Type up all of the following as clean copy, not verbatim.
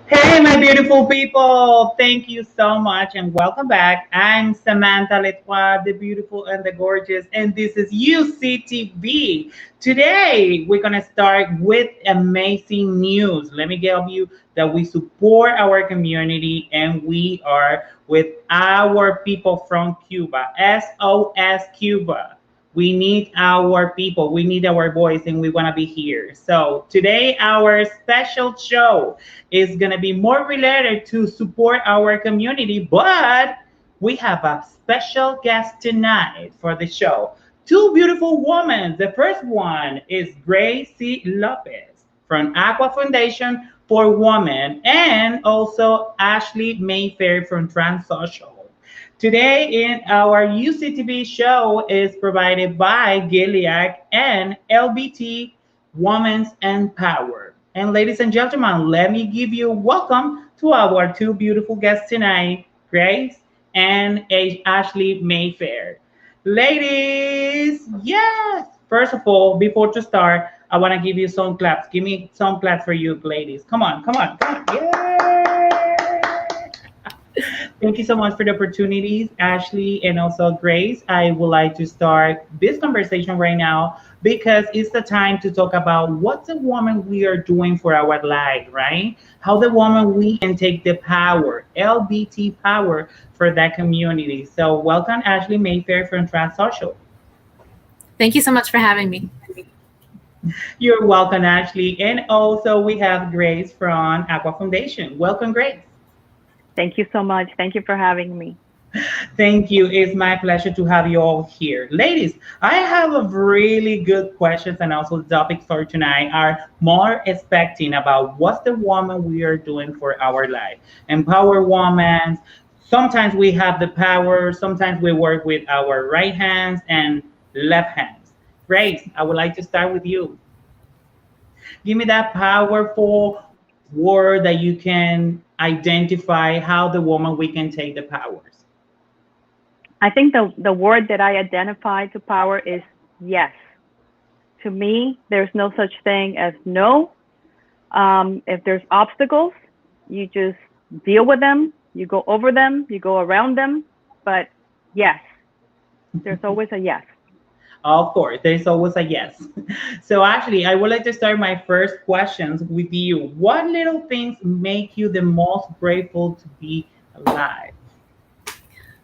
Hey, my beautiful people. Thank you so much and welcome back. I'm Samantha LeTroy, the beautiful and the gorgeous, and this is UCTV. Today, we're going to start with amazing news. Let me tell you that we support our community and we are with our people from Cuba, SOS Cuba. We need our people, we need our voice, and we want to be here. So today, our special show is going to be more related to support our community, but we have a special guest tonight for the show. Two beautiful women. The first one is Grace Lopez from Aqua Foundation for Women, and also Ashley Mayfair from TransSocial. Today in our UCTV show is provided by Gilead and LBT Women's Empower. And ladies and gentlemen, let me give you welcome to our two beautiful guests tonight, Grace and Ashley Mayfair. Ladies, yes. First of all, before to start, I want to give you some claps. Give me some claps for you, ladies. Come on, come on, come on. Yay! Thank you so much for the opportunities, Ashley and also Grace. I would like to start this conversation right now because it's the time to talk about what the woman we are doing for our life, right? How the woman we can take the power, LBT power for that community. So welcome, Ashley Mayfair from TransSocial. Thank you so much for having me. You're welcome, Ashley. And also we have Grace from Aqua Foundation. Welcome, Grace. Thank you so much. Thank you for having me. Thank you. It's my pleasure to have you all here. Ladies, I have a really good questions and also topics for tonight are more expecting about what's the woman we are doing for our life. Empower women. Sometimes we have the power. Sometimes we work with our right hands and left hands. Grace, I would like to start with you. Give me that powerful word that you can identify how the woman we can take the powers. I think the word that I identify to power is yes. To me, there's no such thing as no. If there's obstacles, you just deal with them, you go over them, you go around them, but yes, there's always a yes. Of course, there's always a yes. So actually, I would like to start my first questions with you. What little things make you the most grateful to be alive?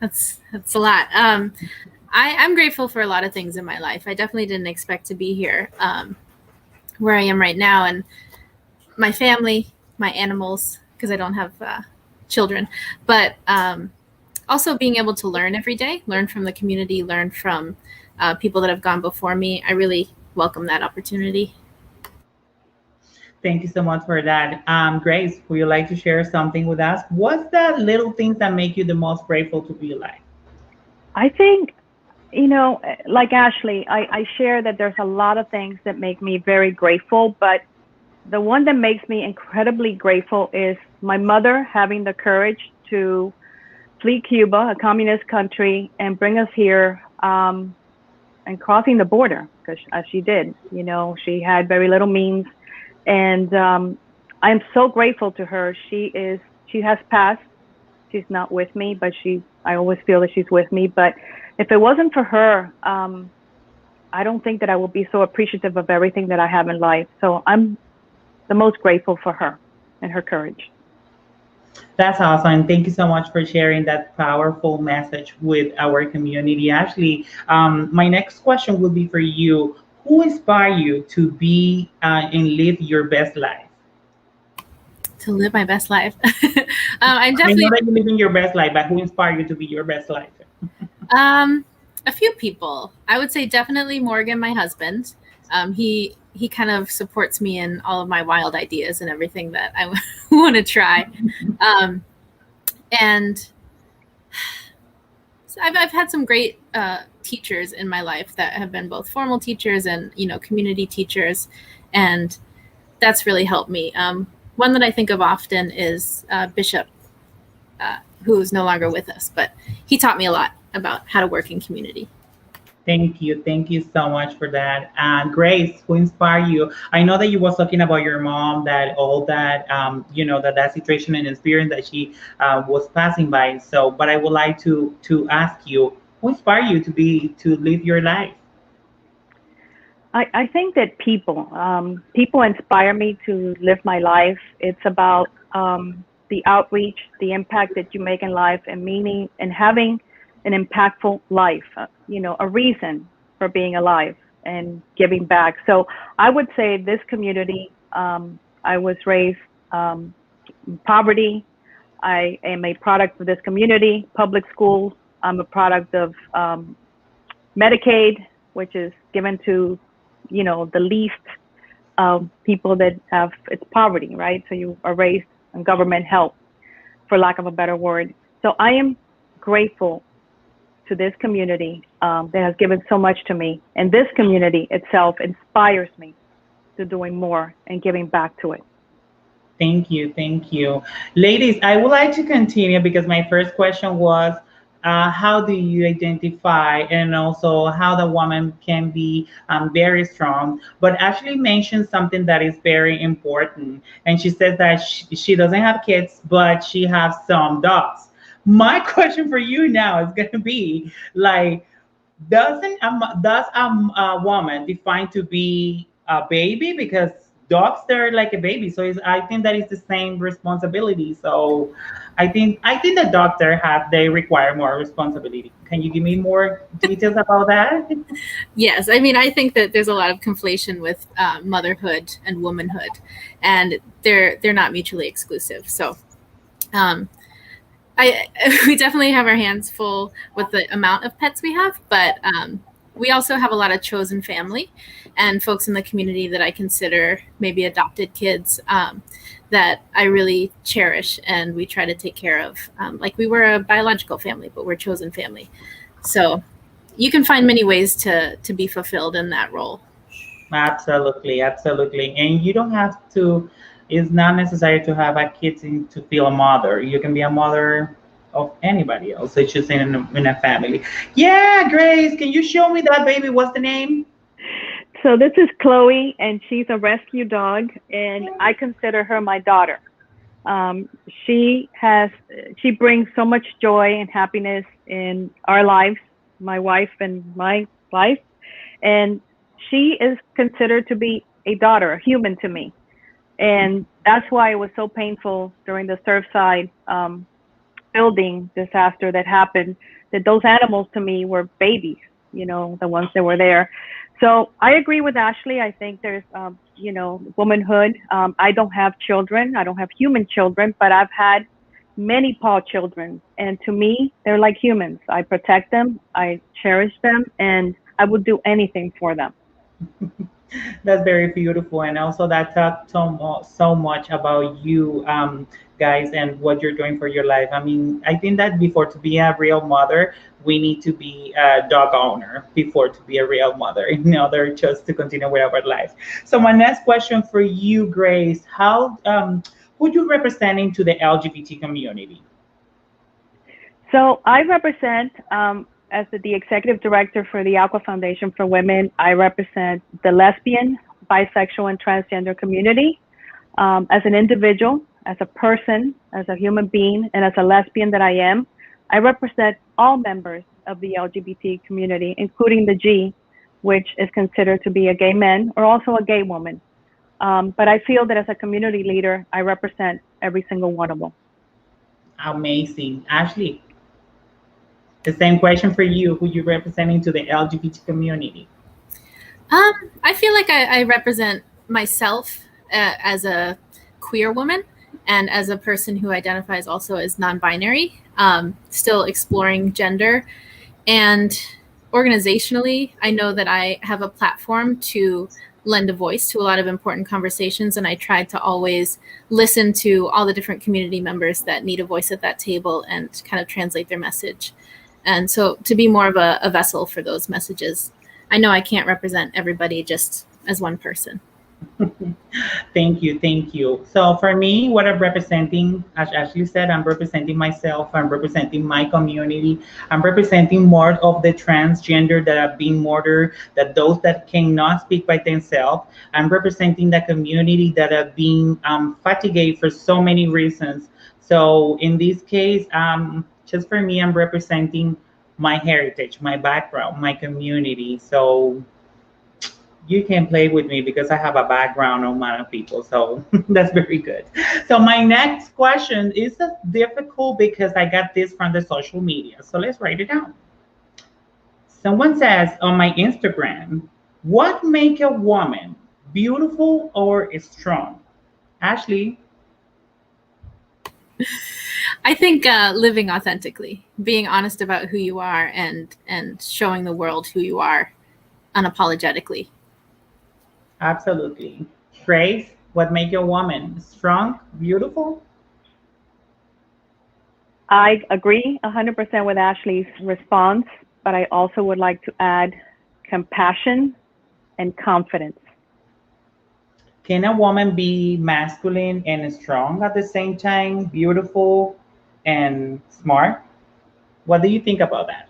That's a lot. I'm grateful for a lot of things in my life. I definitely didn't expect to be here, where I am right now, and my family, my animals, because I don't have children, but also being able to learn every day, learn from the community, learn from people that have gone before me. I really welcome that opportunity. Thank you so much for that. Grace, would you like to share something with us? What's the little things that make you the most grateful to be alive? I think, like Ashley, I share that there's a lot of things that make me very grateful, but the one that makes me incredibly grateful is my mother having the courage to flee Cuba, a communist country, and bring us here, and crossing the border, because as she did, she had very little means. And I'm so grateful to her. She has passed. She's not with me, but I always feel that she's with me. But if it wasn't for her, I don't think that I would be so appreciative of everything that I have in life. So I'm the most grateful for her and her courage. That's awesome. Thank you so much for sharing that powerful message with our community. Actually, my next question will be for you. Who inspired you to be and live your best life? To live my best life. I know that you're living your best life, but who inspired you to be your best life? A few people. I would say definitely Morgan, my husband. He kind of supports me in all of my wild ideas and everything that I want to try. And so I've had some great teachers in my life that have been both formal teachers and, community teachers. And that's really helped me. One that I think of often is Bishop, who's no longer with us, but he taught me a lot about how to work in community. Thank you. Thank you so much for that. And Grace, who inspired you? I know that you was talking about your mom, that all that, that situation and experience that she was passing by. So, but I would like to ask you, who inspired you to live your life? I think that people inspire me to live my life. It's about the outreach, the impact that you make in life, and meaning, and having an impactful life. A reason for being alive and giving back. So I would say this community. I was raised in poverty. I am a product of this community. Public schools. I'm a product of Medicaid, which is given to the least people that have, it's poverty, right? So you are raised on government help, for lack of a better word. So I am grateful to this community that has given so much to me. And this community itself inspires me to doing more and giving back to it. Thank you. Thank you. Ladies, I would like to continue because my first question was, how do you identify, and also how the woman can be very strong, but actually mentioned something that is very important. And she says that she doesn't have kids, but she has some dogs. My question for you now is going to be like, does a woman define to be a baby? Because dogs, they're like a baby, so I think that is the same responsibility. So I think the doctor they require more responsibility. Can you give me more details about that? Yes, I mean, I think that there's a lot of conflation with motherhood and womanhood, and they're not mutually exclusive. So we definitely have our hands full with the amount of pets we have, but we also have a lot of chosen family and folks in the community that I consider maybe adopted kids that I really cherish, and we try to take care of. Like we were a biological family, but we're chosen family. So you can find many ways to be fulfilled in that role. Absolutely, absolutely. And you don't have to, it's not necessary to have a kid to feel a mother. You can be a mother of anybody else. It's just in a family. Yeah, Grace, can you show me that baby? What's the name? So this is Chloe, and she's a rescue dog, and I consider her my daughter. Um, she brings so much joy and happiness in our lives, my wife and my life, and she is considered to be a daughter, a human to me. And that's why it was so painful during the Surfside building disaster that happened, that those animals to me were babies, the ones that were there. So I agree with Ashley. I think there's, womanhood. I don't have children. I don't have human children, but I've had many paw children. And to me, they're like humans. I protect them. I cherish them, and I would do anything for them. That's very beautiful, and also that talks so much about you, guys, and what you're doing for your life. I mean, I think that before to be a real mother, we need to be a dog owner before to be a real mother, in order just to continue with our life. So my next question for you, Grace, how who you representing to the LGBT community? So I represent, as the executive director for the Aqua Foundation for Women, I represent the lesbian, bisexual, and transgender community. As an individual, as a person, as a human being, and as a lesbian that I am, I represent all members of the LGBT community, including the G, which is considered to be a gay man or also a gay woman. But I feel that as a community leader, I represent every single one of them. Amazing. Ashley, the same question for you, who you representing to the LGBT community? I feel like I represent myself as a queer woman and as a person who identifies also as non-binary, still exploring gender. And organizationally, I know that I have a platform to lend a voice to a lot of important conversations, and I try to always listen to all the different community members that need a voice at that table and kind of translate their message. And so to be more of a vessel for those messages. I know I can't represent everybody just as one person. Thank you, thank you. So for me, what I'm representing, as you said, I'm representing myself, I'm representing my community, I'm representing more of the transgender that are being murdered, that those that cannot speak by themselves. I'm representing the community that are being fatigued for so many reasons. So in this case, just for me, I'm representing my heritage, my background, my community. So you can play with me because I have a background on Mana people. So that's very good. So my next question is difficult because I got this from the social media. So let's write it down. Someone says on my Instagram, what make a woman beautiful or strong? Ashley? I think living authentically, being honest about who you are and showing the world who you are unapologetically. Absolutely. Grace, what make a woman strong, beautiful? I agree 100% with Ashley's response, but I also would like to add compassion and confidence. Can a woman be masculine and strong at the same time, beautiful and smart? What do you think about that?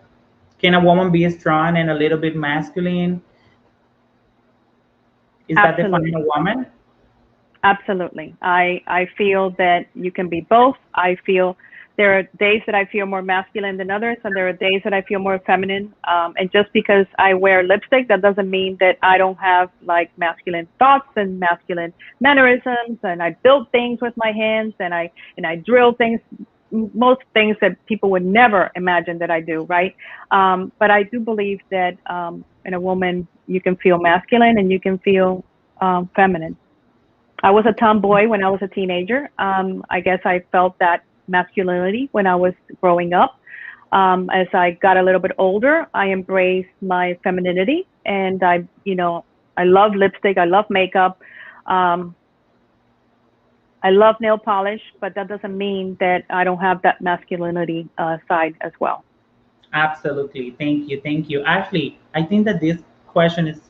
Can a woman be strong and a little bit masculine? Is that defining a Absolutely. woman? Absolutely. I feel that you can be both. I feel there are days that I feel more masculine than others, and there are days that I feel more feminine. And just because I wear lipstick, that doesn't mean that I don't have like masculine thoughts and masculine mannerisms. And I build things with my hands, and I drill things, most things that people would never imagine that I do, right? But I do believe that in a woman, you can feel masculine and you can feel feminine. I was a tomboy when I was a teenager. I guess I felt that masculinity when I was growing up. As I got a little bit older, I embraced my femininity, and I love lipstick. I love makeup. I love nail polish, but that doesn't mean that I don't have that masculinity side as well. Absolutely. Thank you. Thank you. Ashley, I think that this question is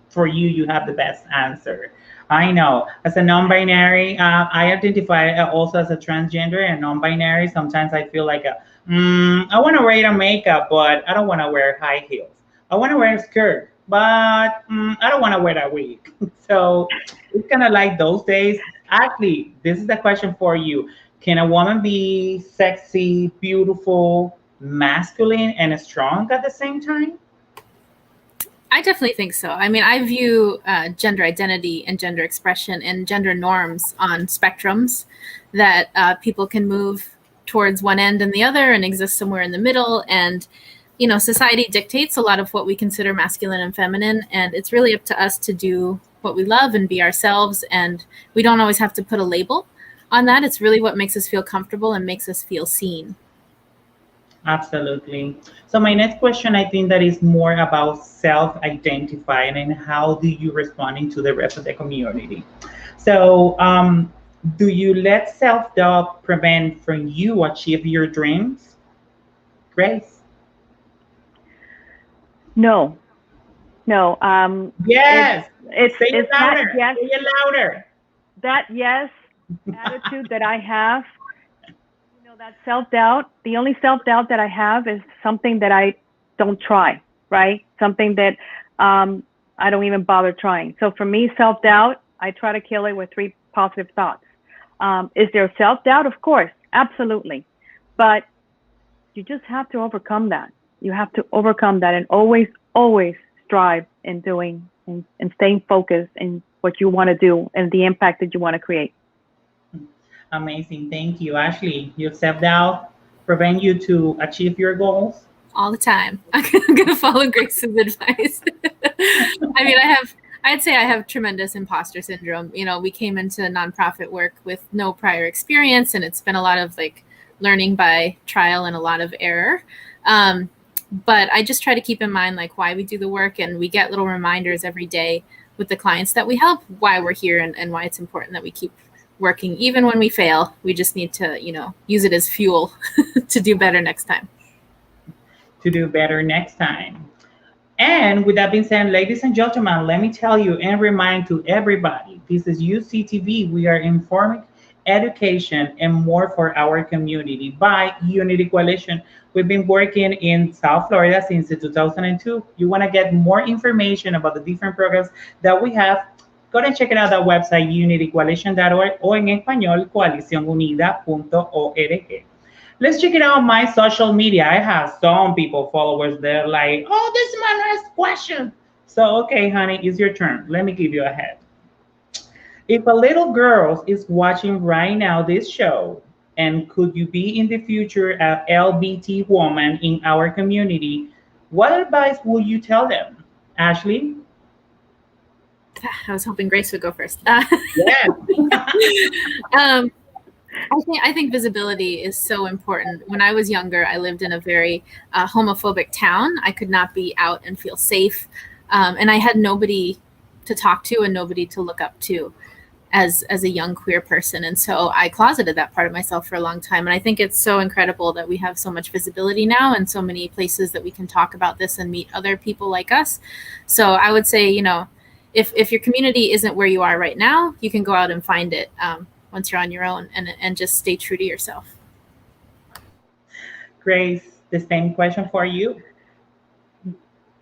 for you. You have the best answer. I know. As a non-binary, I identify also as a transgender and non-binary. Sometimes I feel like I want to wear a makeup, but I don't want to wear high heels. I want to wear a skirt, but I don't want to wear a wig. So it's kind of like those days. Ashley, this is the question for you. Can a woman be sexy, beautiful, masculine, and strong at the same time? I definitely think so. I mean, I view gender identity and gender expression and gender norms on spectrums that people can move towards one end and the other and exist somewhere in the middle. And, society dictates a lot of what we consider masculine and feminine. And it's really up to us to do what we love and be ourselves. And we don't always have to put a label on that. It's really what makes us feel comfortable and makes us feel seen. Absolutely. So my next question, I think that is more about self-identifying and how do you responding to the rest of the community. So do you let self-doubt prevent from you achieve your dreams? Grace? No, no. Yes. Say it It's that louder. yes, Say it louder. that yes attitude that I have. That self-doubt, the only self-doubt that I have is something that I don't try, right? Something that I don't even bother trying. So for me, self-doubt, I try to kill it with 3 positive thoughts. Is there self-doubt? Of course, absolutely. But you just have to overcome that. You have to overcome that and always, always strive in doing and staying focused in what you want to do and the impact that you want to create. Amazing. Thank you. Ashley, your self-doubt prevent you to achieve your goals? All the time. I'm going to follow Grace's advice. I mean, I'd say I have tremendous imposter syndrome. We came into nonprofit work with no prior experience, and it's been a lot of like learning by trial and a lot of error. But I just try to keep in mind like why we do the work, and we get little reminders every day with the clients that we help why we're here and why it's important that we keep working even when we fail. We just need to, use it as fuel to do better next time. To do better next time. And with that being said, ladies and gentlemen, let me tell you and remind to everybody, this is UCTV. We are informing education and more for our community by Unity Coalition. We've been working in South Florida since 2002. You want to get more information about the different programs that we have, go and check it out at our website, unitycoalition.org, or en español, coalicionunida.org. Let's check it out my social media. I have some people, followers, they're like, oh, this man has questions. So, okay, honey, it's your turn. Let me give you a head. If a little girl is watching right now this show, and could you be in the future a LBT woman in our community, what advice will you tell them? Ashley? I was hoping Grace would go first. Yeah. I think visibility is so important. When I was younger, I lived in a very homophobic town. I could not be out and feel safe. And I had nobody to talk to and nobody to look up to as a young queer person. And so I closeted that part of myself for a long time. And I think it's so incredible that we have so much visibility now and so many places that we can talk about this and meet other people like us. So I would say, if your community isn't where you are right now, you can go out and find it. Once you're on your own, and just stay true to yourself. Grace, the same question for you.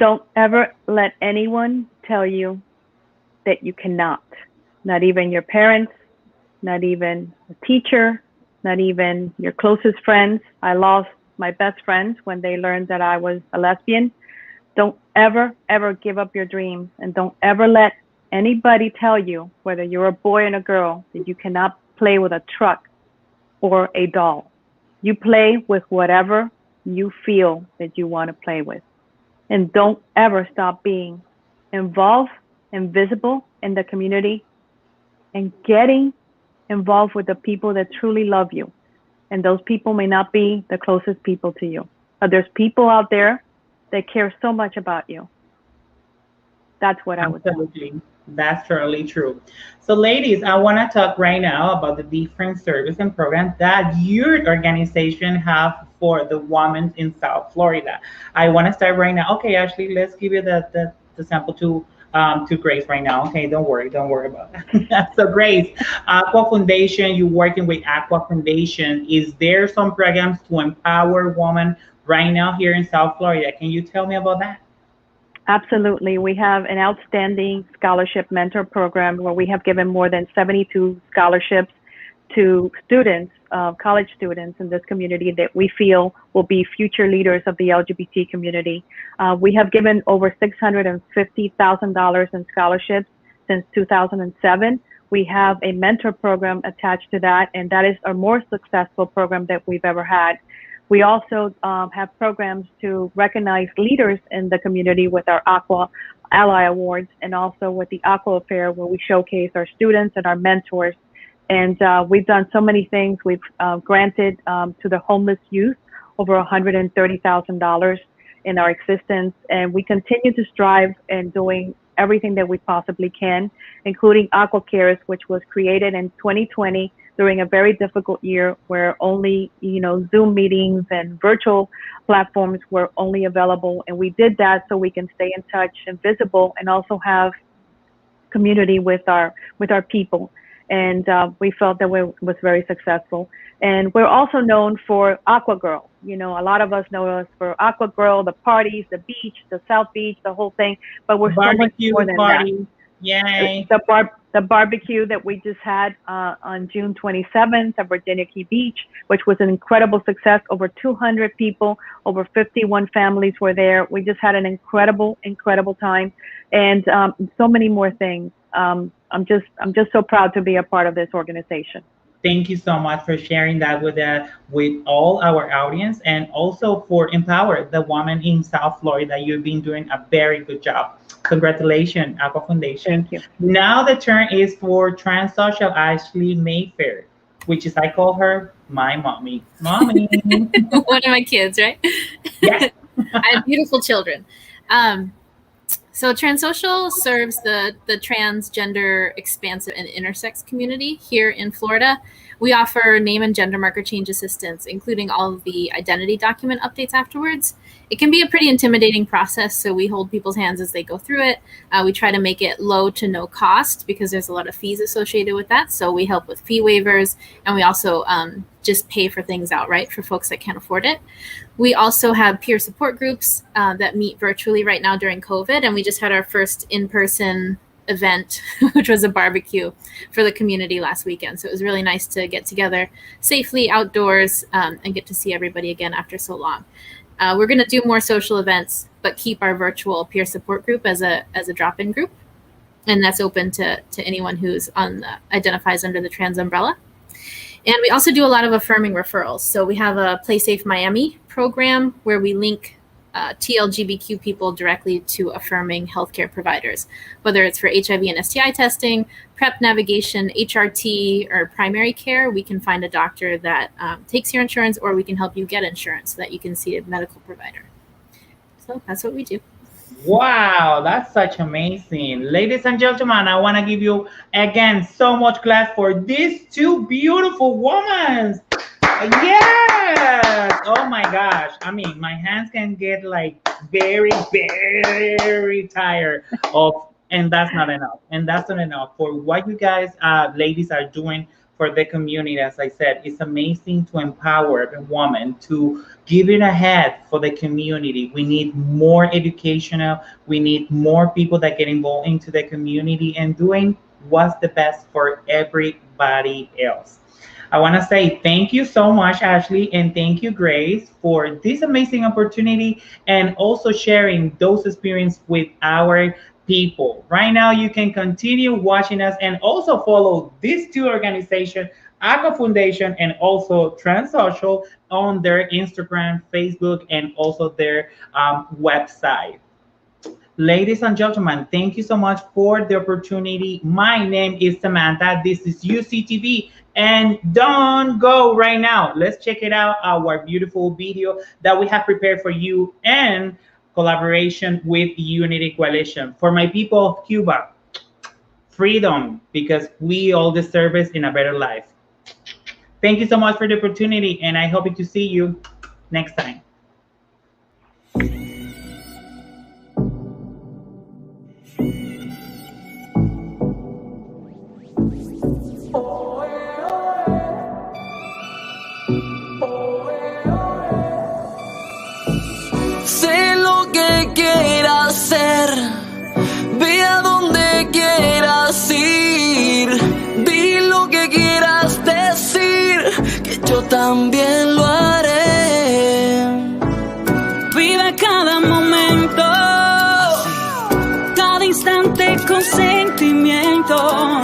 Don't ever let anyone tell you that you cannot. Not even your parents, not even a teacher, not even your closest friends. I lost my best friends when they learned that I was a lesbian. Don't ever, ever give up your dreams, and don't ever let anybody tell you, whether you're a boy and a girl, that you cannot play with a truck or a doll. You play with whatever you feel that you want to play with. And don't ever stop being involved and visible in the community and getting involved with the people that truly love you. And those people may not be the closest people to you, but there's people out there that care so much about you. That's what I would say. That's totally true. So, ladies, I want to talk right now about the different service and programs that your organization have for the women in South Florida. I want to start right now. Okay, Ashley, let's give you the sample to Grace right now. Okay, don't worry about that. So, Grace, Aqua Foundation, you're working with Aqua Foundation. Is there some programs to empower women right now here in South Florida? Can you tell me about that? Absolutely. We have an outstanding scholarship mentor program where we have given more than 72 scholarships to students, college students in this community that we feel will be future leaders of the LGBT community. We have given over $650,000 in scholarships since 2007. We have a mentor program attached to that, and that is our more successful program that we've ever had. We also have programs to recognize leaders in the community with our Aqua Ally Awards, and also with the Aqua Affair, where we showcase our students and our mentors. And we've done so many things. We've granted to the homeless youth over $130,000 in our existence. And we continue to strive in doing everything that we possibly can, including Aqua Cares, which was created in 2020 during a very difficult year where only, Zoom meetings and virtual platforms were only available. And we did that so we can stay in touch and visible, and also have community with our people. And we felt that it was very successful. And we're also known for Aqua Girl. A lot of us know us for Aqua Girl, the parties, the beach, the South Beach, the whole thing. But we're barbecue so much more than party. that. Yay. The barbecue that we just had on June 27th at Virginia Key Beach, which was an incredible success. Over 200 people, over 51 families were there. We just had an incredible time, and so many more things. I'm just so proud to be a part of this organization. Thank you so much for sharing that with all our audience, and also for empower the woman in South Florida. You've been doing a very good job. Congratulations, Aqua Foundation. Thank you. Now the turn is for TransSocial Ashley Mayfair, which is, I call her my mommy. Mommy. One of my kids, right? Yes. I have beautiful children. So TransSocial serves the transgender, expansive, and intersex community here in Florida. We offer name and gender marker change assistance, including all of the identity document updates afterwards. It can be a pretty intimidating process, so we hold people's hands as they go through it. We try to make it low to no cost because there's a lot of fees associated with that. So we help with fee waivers, and we also just pay for things outright for folks that can't afford it. We also have peer support groups that meet virtually right now during COVID, and we just had our first in-person event, which was a barbecue for the community last weekend. So it was really nice to get together safely outdoors and get to see everybody again after so long. We're going to do more social events, but keep our virtual peer support group as a drop-in group, and that's open to anyone who's identifies under the trans umbrella. And we also do a lot of affirming referrals. So we have a Play Safe Miami program where we link TLGBTQ people directly to affirming healthcare providers, whether it's for HIV and STI testing, PrEP navigation, HRT, or primary care. We can find a doctor that takes your insurance, or we can help you get insurance so that you can see a medical provider. So that's what we do. Wow, that's such amazing. Ladies and gentlemen, I want to give you again so much clap for these two beautiful women. Yes. Oh my gosh. I mean, my hands can get like very, very tired of, and that's not enough. And that's not enough for what you guys, ladies, are doing for the community. As I said, it's amazing to empower a woman, to give it ahead for the community. We need more educational. We need more people that get involved into the community and doing what's the best for everybody else. I want to say thank you so much, Ashley, and thank you, Grace, for this amazing opportunity and also sharing those experiences with our people. Right now, you can continue watching us and also follow these two organizations, Aqua Foundation and also TransSocial, on their Instagram, Facebook, and also their website. Ladies and gentlemen, thank you so much for the opportunity. My name is Samantha. This is UCTV. And don't go right now. Let's check it out, our beautiful video that we have prepared for you in collaboration with Unity Coalition. For my people, Cuba, freedom, because we all deserve it in a better life. Thank you so much for the opportunity, and I hope to see you next time. Sé lo que quieras hacer, ve a donde quieras ir, di lo que quieras decir, que yo también lo haré. Vive cada momento, cada instante con sentimiento.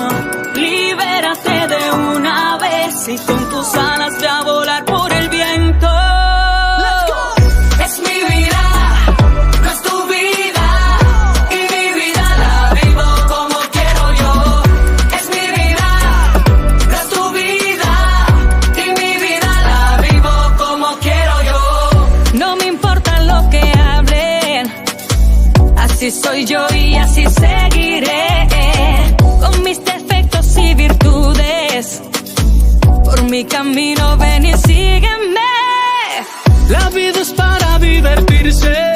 Libérate de una vez y con tus alas ve a volar por el viento. Así soy yo y así seguiré, con mis defectos y virtudes. Por mi camino ven y sígueme. La vida es para divertirse.